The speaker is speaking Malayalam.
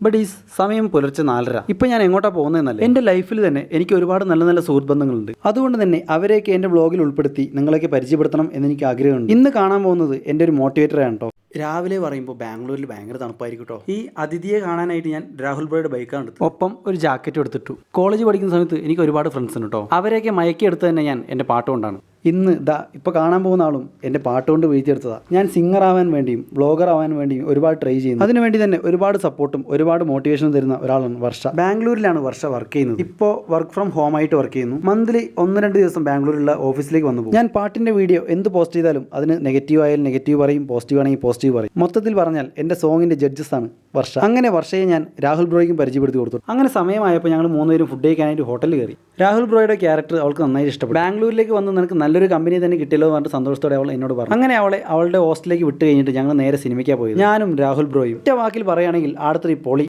ബട്ട് ഈസ് സമയം പുലർച്ചെ 4:30. ഇപ്പം ഞാൻ എങ്ങോട്ടാ പോകുന്നതെന്നല്ല, എൻ്റെ ലൈഫിൽ തന്നെ എനിക്ക് ഒരുപാട് നല്ല നല്ല സുഹൃത്ത് ബന്ധങ്ങളുണ്ട്. അതുകൊണ്ട് തന്നെ അവരെയൊക്കെ എൻ്റെ വ്ളോഗിൽ ഉൾപ്പെടുത്തി നിങ്ങളെയൊക്കെ പരിചയപ്പെടുത്തണം എന്ന് എനിക്ക് ആഗ്രഹമുണ്ട്. ഇന്ന് കാണാൻ പോകുന്നത് എൻ്റെ ഒരു മോട്ടിവേറ്ററാണ് കേട്ടോ. രാവിലെ പറയുമ്പോൾ ബാംഗ്ലൂരിൽ ഭയങ്കര തണുപ്പായിരിക്കും കേട്ടോ. ഈ അതിഥിയെ കാണാനായിട്ട് ഞാൻ രാഹുൽ ബ്രോയുടെ ബൈക്കാണ് എടുത്തു, ഒപ്പം ഒരു ജാക്കറ്റും എടുത്തിട്ടു. കോളേജ് പഠിക്കുന്ന സമയത്ത് എനിക്ക് ഒരുപാട് ഫ്രണ്ട്സ് ഉണ്ട് കേട്ടോ. അവരെയൊക്കെ മയക്കിയെടുത്ത് തന്നെ ഞാൻ എൻ്റെ പാട്ടുകൊണ്ടാണ്. ഇന്ന് ഇപ്പോൾ കാണാൻ പോകുന്ന ആളും എൻ്റെ പാട്ടുകൊണ്ട് വീഴ്ത്തിയെടുത്തതാണ്. ഞാൻ സിംഗർ ആവാൻ വേണ്ടിയും വ്ളോഗർ ആവാൻ വേണ്ടിയും ഒരുപാട് ട്രൈ ചെയ്യുന്നു. അതിനുവേണ്ടി തന്നെ ഒരുപാട് സപ്പോർട്ടും ഒരുപാട് മോട്ടിവേഷനും തരുന്ന ഒരാളാണ് വർഷ. ബാംഗ്ലൂരിലാണ് വർഷ വർക്ക് ചെയ്യുന്നത്. ഇപ്പോൾ വർക്ക് ഫ്രം ഹോം ആയിട്ട് വർക്ക് ചെയ്യുന്നു. മന്ത്ലി 1-2 ദിവസം ബാംഗ്ലൂരിലുള്ള ഓഫീസിലേക്ക് വന്നു പോകും. ഞാൻ പാട്ടിൻ്റെ വീഡിയോ എന്ത് പോസ്റ്റ് ചെയ്താലും അതിന് നെഗറ്റീവ് ആയാലും നെഗറ്റീവ് പറയും, പോസിറ്റീവ് ആണെങ്കിൽ പോസിറ്റീവ് പറയും. മൊത്തത്തിൽ പറഞ്ഞാൽ എൻ്റെ സോങ്ങിൻ്റെ ജഡ്ജസ് ആണ് വർഷ. അങ്ങനെ വർഷയെ ഞാൻ രാഹുൽ ബ്രോയ്ക്കും പരിചയപ്പെടുത്തി കൊടുത്തു. അങ്ങനെ സമയമായപ്പോൾ ഞങ്ങൾ 3 പേരും ഫുഡ് കഴിക്കാനായിട്ട് ഹോട്ടലിൽ കയറി. രാഹുൽ ബ്രോയുടെ ക്യാരക്ടർ അവൾക്ക് നന്നായി ഇഷ്ടപ്പെട്ടു. ബാംഗ്ലൂരിലേക്ക് വന്ന് നിനക്ക് നല്ലൊരു കമ്പനി തന്നെ കിട്ടിയല്ലോ എന്ന് പറഞ്ഞിട്ട് സന്തോഷത്തോടെ അവൾ എന്നോട് പറഞ്ഞു. അങ്ങനെ അവളെ അവളുടെ ഹോസ്റ്റലിലേക്ക് വിട്ട് കഴിഞ്ഞിട്ട് ഞങ്ങൾ നേരെ സിനിമയ്ക്കാണ് പോയത്, ഞാനും രാഹുൽ ബ്രോയും. ഒറ്റ വാക്കിൽ പറയുകയാണെങ്കിൽ ആടത്തൊരു പൊളി.